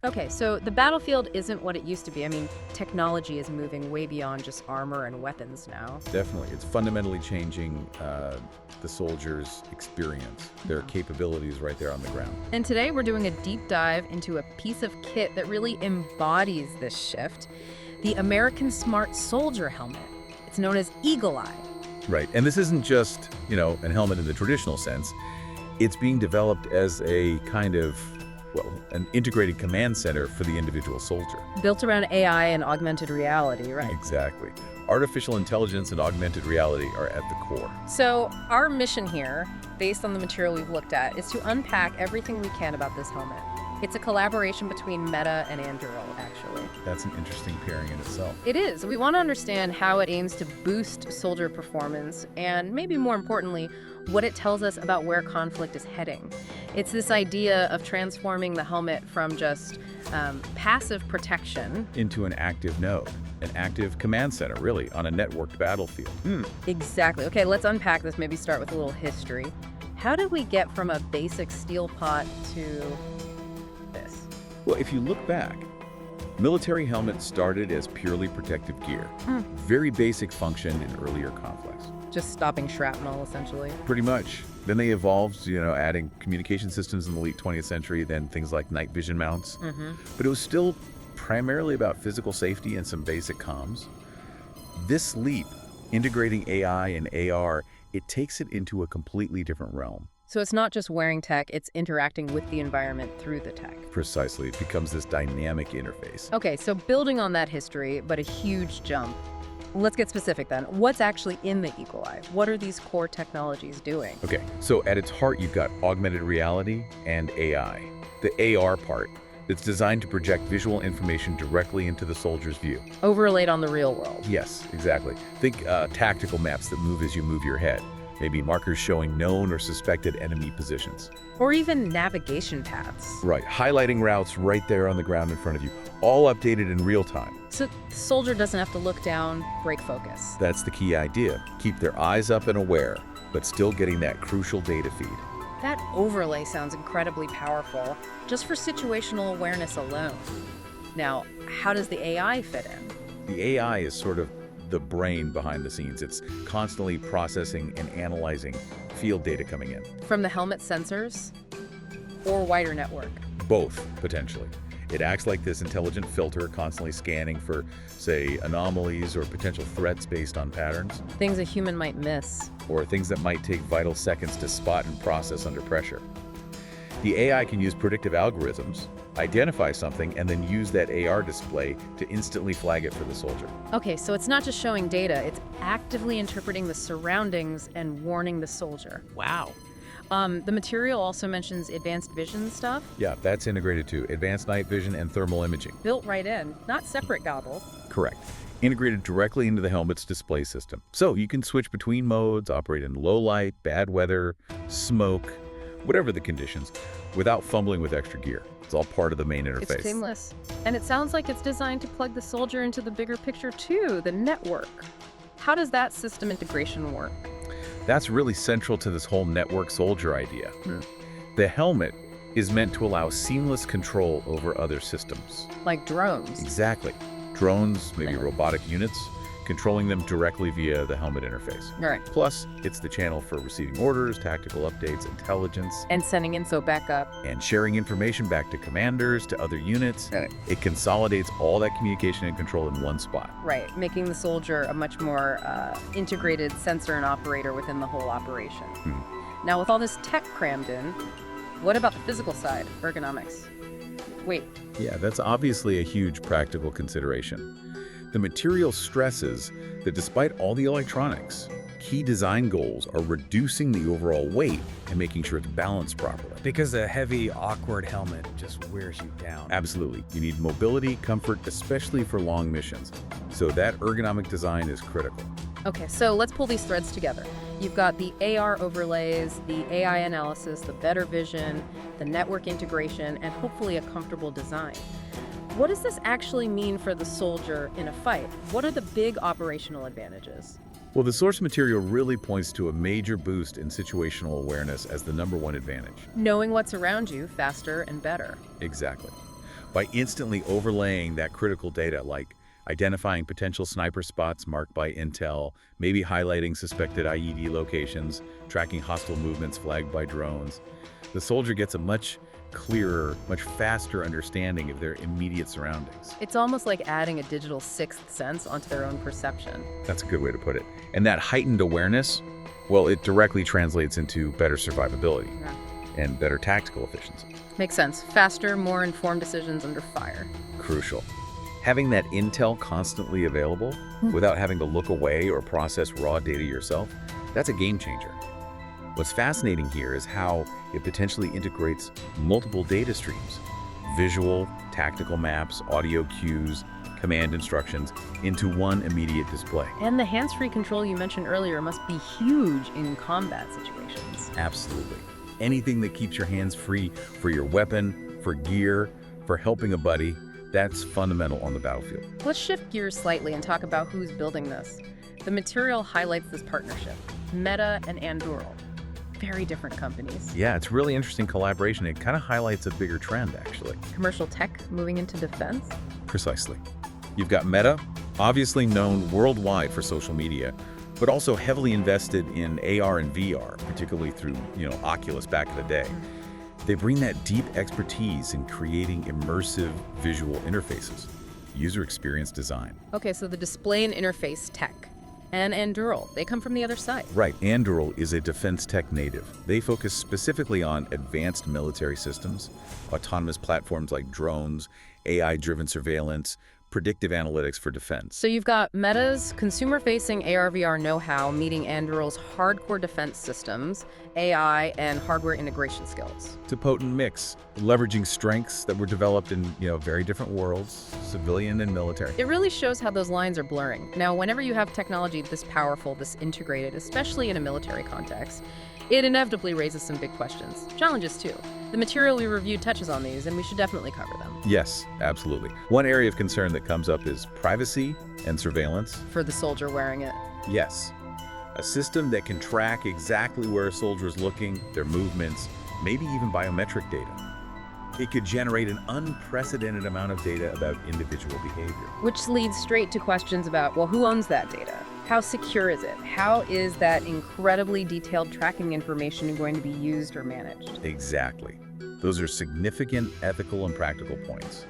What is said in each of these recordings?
Okay, so the battlefield isn't what it used to be. I mean, technology is moving way beyond just armor and weapons now. Definitely. It's fundamentally changing the soldiers' experience, their capabilities right there on the ground. And today we're doing a deep dive into a piece of kit that really embodies this shift, the American Smart Soldier helmet. It's known as Eagle Eye. Right. And this isn't just, an helmet in the traditional sense. It's being developed as a kind of, an integrated command center for the individual soldier. Built around AI and augmented reality, right? Exactly. Artificial intelligence and augmented reality are at the core. So our mission here, based on the material we've looked at, is to unpack everything we can about this helmet. It's a collaboration between Meta and Anduril, actually. That's an interesting pairing in itself. It is. We want to understand how it aims to boost soldier performance and, maybe more importantly, what it tells us about where conflict is heading. It's this idea of transforming the helmet from just passive protection Into an active node, an active command center, really, on a networked battlefield. Exactly. Okay, let's unpack this. Maybe start with a little history. How did we get from a basic steel pot to this? Well, if you look back, military helmets started as purely protective gear. Very basic function in earlier conflicts. Just stopping shrapnel, essentially. Pretty much. Then they evolved, adding communication systems in the late 20th century, then things like night vision mounts. But it was still primarily about physical safety and some basic comms. This leap, integrating AI and AR, it takes it into a completely different realm. So it's not just wearing tech, it's interacting with the environment through the tech. Precisely. It becomes this dynamic interface. Okay, so building on that history, but a huge jump. Let's get specific then. What's actually in the Eagle Eye? What are these core technologies doing? Okay, so at its heart, you've got augmented reality and AI. The AR part, that's designed to project visual information directly into the soldier's view. Overlaid on the real world. Yes, exactly. Think tactical maps that move as you move your head. Maybe markers showing known or suspected enemy positions. Or even navigation paths. Right, highlighting routes right there on the ground in front of you, all updated in real time. So the soldier doesn't have to look down, break focus. That's the key idea. Keep their eyes up and aware, but still getting that crucial data feed. That overlay sounds incredibly powerful, just for situational awareness alone. Now, how does the AI fit in? The AI is sort of the brain behind the scenes. It's constantly processing and analyzing field data coming in. From the helmet sensors or wider network? Both, potentially. It acts like this intelligent filter, constantly scanning for, say, anomalies or potential threats based on patterns, Things a human might miss. or things that might take vital seconds to spot and process under pressure. The AI can use predictive algorithms, identify something, and then use that AR display to instantly flag it for the soldier. Okay, so it's not just showing data, it's actively interpreting the surroundings and warning the soldier. Wow. The material also mentions advanced vision stuff, Yeah, that's integrated too. Advanced night vision and thermal imaging. built right in, not separate goggles. Correct. Integrated directly into the helmet's display system. So you can switch between modes, operate in low light, bad weather, smoke, whatever the conditions, without fumbling with extra gear. It's all part of the main interface. It's seamless. And it sounds like it's designed to plug the soldier into the bigger picture too, the network. How does that system integration work? That's really central to this whole network soldier idea. The helmet is meant to allow seamless control over other systems. Like drones. Exactly. Drones, maybe robotic units, controlling them directly via the helmet interface. All right. Plus, it's the channel for receiving orders, tactical updates, intelligence, And sending info back up. and sharing information back to commanders, to other units. Right. It consolidates all that communication and control in one spot. Right, making the soldier a much more integrated sensor and operator within the whole operation. Now, with all this tech crammed in, what about the physical side, ergonomics? Wait, Yeah, that's obviously a huge practical consideration. The material stresses that despite all the electronics, key design goals are reducing the overall weight and making sure it's balanced properly. Because a heavy, awkward helmet just wears you down. Absolutely. You need mobility, comfort, especially for long missions. So that ergonomic design is critical. okay, so let's pull these threads together. You've got the AR overlays, the AI analysis, the better vision, the network integration, and hopefully a comfortable design. What does this actually mean for the soldier in a fight? What are the big operational advantages? Well, the source material really points to a major boost in situational awareness as the #1 advantage. Knowing what's around you faster and better. Exactly. by instantly overlaying that critical data, like identifying potential sniper spots marked by intel, maybe highlighting suspected IED locations, tracking hostile movements flagged by drones. The soldier gets a much clearer, much faster understanding of their immediate surroundings. It's almost like adding a digital sixth sense onto their own perception. That's a good way to put it. And that heightened awareness, well, it directly translates into better survivability and better tactical efficiency. Makes sense. Faster, more informed decisions under fire. Crucial. Having that intel constantly available without having to look away or process raw data yourself, that's a game changer. What's fascinating here is how it potentially integrates multiple data streams, visual, tactical maps, audio cues, command instructions into one immediate display. And the hands-free control you mentioned earlier must be huge in combat situations. Absolutely. Anything that keeps your hands free for your weapon, for gear, for helping a buddy, that's fundamental on the battlefield. Let's shift gears slightly and talk about who's building this. The material highlights this partnership, Meta and Anduril. Very different companies. Yeah, it's really interesting collaboration. It kind of highlights a bigger trend, actually. Commercial tech moving into defense? Precisely. You've got Meta, obviously known worldwide for social media, but also heavily invested in AR and VR, particularly through, Oculus back in the day. They bring that deep expertise in creating immersive visual interfaces, user experience design. Okay, so the display and interface tech. And Anduril, they come from the other side. Right, Anduril is a defense tech native. They focus specifically on advanced military systems, autonomous platforms like drones, AI-driven surveillance, predictive analytics for defense. So you've got Meta's consumer-facing AR/VR know-how meeting Anduril's hardcore defense systems, AI, and hardware integration skills. It's a potent mix, leveraging strengths that were developed in, very different worlds, civilian and military. It really shows how those lines are blurring. Now, whenever you have technology this powerful, this integrated, especially in a military context, it inevitably raises some big questions. Challenges, too. The material we reviewed touches on these, and we should definitely cover them. Yes, absolutely. One area of concern that comes up is privacy and surveillance. For the soldier wearing it. Yes. A system that can track exactly where a soldier is looking, their movements, maybe even biometric data. It could generate an unprecedented amount of data about individual behavior. Which leads straight to questions about, well, who owns that data? How secure is it? How is that incredibly detailed tracking information going to be used or managed? Exactly. Those are significant ethical and practical points.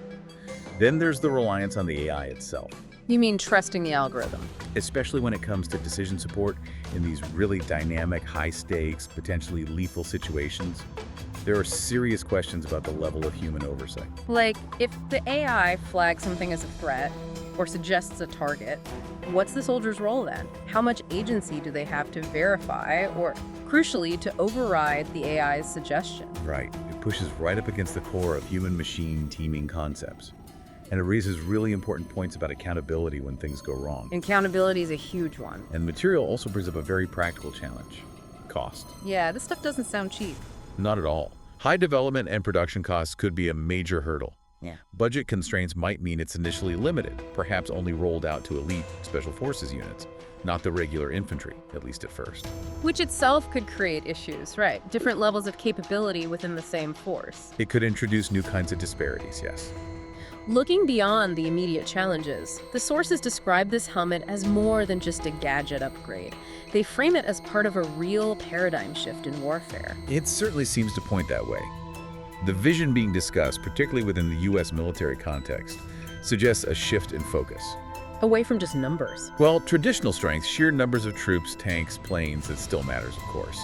Then there's the reliance on the AI itself. You mean trusting the algorithm? Especially when it comes to decision support in these really dynamic, high-stakes, potentially lethal situations. There are serious questions about the level of human oversight. Like, if the AI flags something as a threat or suggests a target, what's the soldier's role then? How much agency do they have to verify or, crucially, to override the AI's suggestion? Right. It pushes right up against the core of human-machine teaming concepts. And it raises really important points about accountability when things go wrong. Accountability is a huge one. And the material also brings up a very practical challenge: cost. Yeah, this stuff doesn't sound cheap. Not at all. High development and production costs could be a major hurdle. Yeah. Budget constraints might mean it's initially limited, perhaps only rolled out to elite special forces units, not the regular infantry, at least at first. Which itself could create issues, right? Different levels of capability within the same force. It could introduce new kinds of disparities, yes. Looking beyond the immediate challenges, the sources describe this helmet as more than just a gadget upgrade. They frame it as part of a real paradigm shift in warfare. It certainly seems to point that way. The vision being discussed, particularly within the U.S. military context, suggests a shift in focus. Away from just numbers. Well, traditional strength, sheer numbers of troops, tanks, planes, it still matters, of course.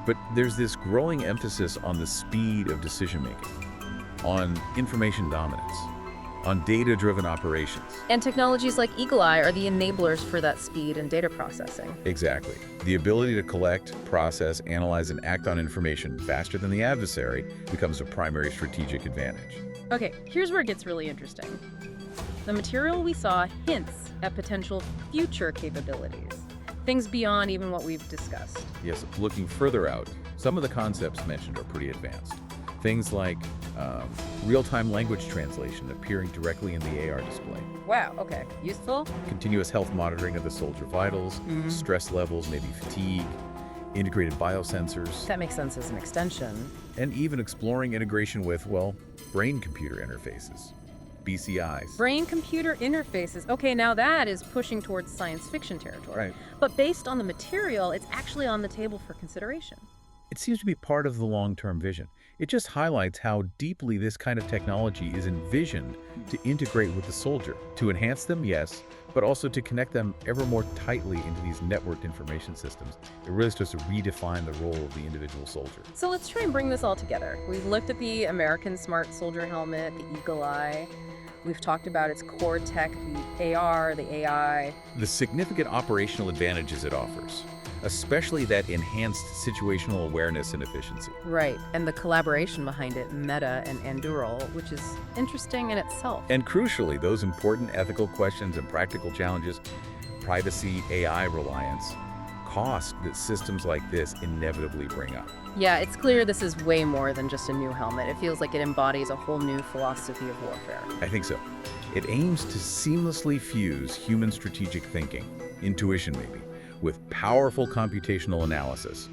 But there's this growing emphasis on the speed of decision-making, on information dominance, on data-driven operations. And technologies like Eagle Eye are the enablers for that speed and data processing. Exactly. The ability to collect, process, analyze, and act on information faster than the adversary becomes a primary strategic advantage. Okay, here's where it gets really interesting. The material we saw hints at potential future capabilities, things beyond even what we've discussed. Yes, looking further out, some of the concepts mentioned are pretty advanced. Things like real-time language translation appearing directly in the AR display. Wow, okay. Useful? Continuous health monitoring of the soldier vitals, stress levels, maybe fatigue, integrated biosensors, That makes sense as an extension. and even exploring integration with, well, brain-computer interfaces, BCIs. Brain-computer interfaces. Okay, now that is pushing towards science fiction territory. Right. But based on the material, it's actually on the table for consideration. It seems to be part of the long-term vision. It just highlights how deeply this kind of technology is envisioned to integrate with the soldier, to enhance them, yes, but also to connect them ever more tightly into these networked information systems. It really starts to redefine the role of the individual soldier. So let's try and bring this all together. We've looked at the American Smart Soldier Helmet, the Eagle Eye. We've talked about its core tech, the AR, the AI. The significant operational advantages it offers, especially that enhanced situational awareness and efficiency. Right, and the collaboration behind it, Meta and Anduril, which is interesting in itself. And crucially, those important ethical questions and practical challenges, privacy, AI reliance, cost that systems like this inevitably bring up. Yeah, it's clear this is way more than just a new helmet. It feels like it embodies a whole new philosophy of warfare. I think so. It aims to seamlessly fuse human strategic thinking, intuition maybe, with powerful computational analysis,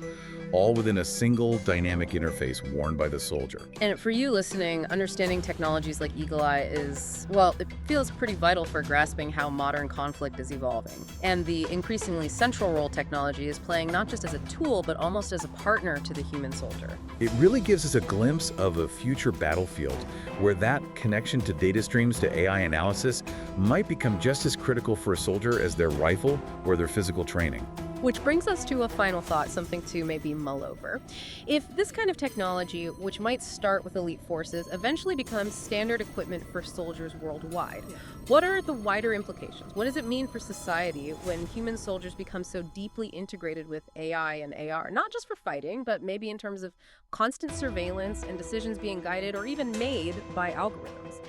all within a single dynamic interface worn by the soldier. And for you listening, understanding technologies like Eagle Eye is, well, it feels pretty vital for grasping how modern conflict is evolving. And the increasingly central role technology is playing not just as a tool, but almost as a partner to the human soldier. It really gives us a glimpse of a future battlefield where that connection to data streams to AI analysis might become just as critical for a soldier as their rifle or their physical training. Which brings us to a final thought, something to maybe mull over. If this kind of technology, which might start with elite forces, eventually becomes standard equipment for soldiers worldwide, what are the wider implications? What does it mean for society when human soldiers become so deeply integrated with AI and AR? Not just for fighting, but maybe in terms of constant surveillance and decisions being guided or even made by algorithms.